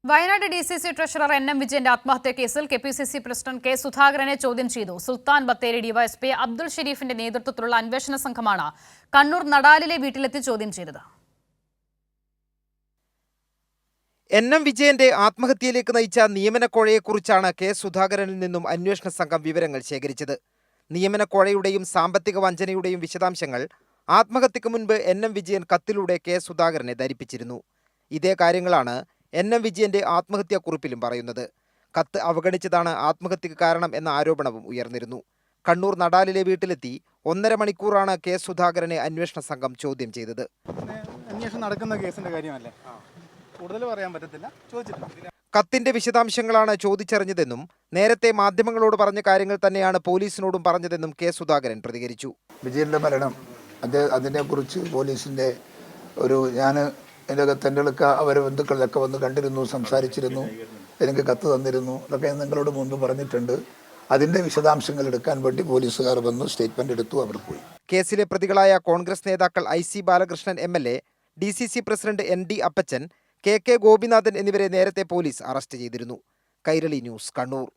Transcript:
Wayanad DCC treasurer NM വിജയന്റെ ആത്മഹത്യാ കേസിൽ KPCC പ്രസിഡന്റ് K സുധാകരനെ ചോദ്യം ചെയ്തു. സുൽത്താൻ ബത്തേരി ഡിവൈഎസ്പി അബ്ദുൾ ഷരീഫിന്റെ നേതൃത്വത്തിലുള്ള അന്വേഷണ സംഘമാണ് കണ്ണൂർ നടാലിലെ വീട്ടിലെത്തി ചോദ്യം ചെയ്തത്. NM വിജയന്റെ ആത്മഹത്യയിലേക്ക് നയിച്ച നിയമനക്കോഴയെക്കുറിച്ചാണ് K സുധാകരനിൽ നിന്നും അന്വേഷണ സംഘം വിവരങ്ങൾ ശേഖരിച്ചത്. നിയമനക്കോഴയുടെയും സാമ്പത്തിക വഞ്ചനയുടെയും വിശദാംശങ്ങൾ ആത്മഹത്യക്ക് മുൻപ് NM വിജയൻ കത്തിലൂടെ K സുധാകരനെ ധരിപ്പിച്ചിരുന്നു. ഇതേ കാര്യങ്ങളാണ് NM വിജയന്റെ ആത്മഹത്യാക്കുറിപ്പിലും പറയുന്നത്. കത്ത് അവഗണിച്ചതാണ് ആത്മഹത്യക്ക് കാരണം എന്ന ആരോപണവും ഉയർന്നിരുന്നു. കണ്ണൂർ നടാലിലെ വീട്ടിലെത്തി 1.5 മണിക്കൂറാണ് K സുധാകരനെ അന്വേഷണ സംഘം ചോദ്യം ചെയ്തത്. അന്വേഷണം നടക്കുന്ന കേസിന്റെ കാര്യമല്ലേ, കൂടുതൽ പറയാൻ പറ്റത്തില്ല, ചോദിച്ചിട്ടില്ല. കത്തിന്റെ വിശദാംശങ്ങളാണ് ചോദിച്ചറിഞ്ഞതെന്നും നേരത്തെ മാധ്യമങ്ങളോട് പറഞ്ഞ കാര്യങ്ങൾ തന്നെയാണ് പോലീസിനോടും പറഞ്ഞതെന്നും K സുധാകരൻ പ്രതികരിച്ചു. വിജയന്റെ മരണം അതിനെക്കുറിച്ച് പോലീസിന്റെ ഞാൻ എൻ്റെ കത്തെൻ്റെയൊക്കെ അവരെ ബന്ധുക്കളിലൊക്കെ വന്ന് കണ്ടിരുന്നു, സംസാരിച്ചിരുന്നു, എനിക്ക് കത്ത് തന്നിരുന്നു, ഇതൊക്കെ നിങ്ങളോട് മുൻപ് പറഞ്ഞിട്ടുണ്ട്. അതിൻ്റെ വിശദാംശങ്ങൾ എടുക്കാൻ വേണ്ടി പോലീസുകാർ വന്നു, സ്റ്റേറ്റ്മെന്റ് എടുത്തു, അവർ പോയി. കേസിലെ പ്രതികളായ കോൺഗ്രസ് നേതാക്കൾ IC Balakrishnan MLA, DCC president ND അപ്പച്ചൻ, KK ഗോപിനാഥൻ എന്നിവരെ നേരത്തെ പോലീസ് അറസ്റ്റ് ചെയ്തിരുന്നു. കൈരളി ന്യൂസ്, കണ്ണൂർ.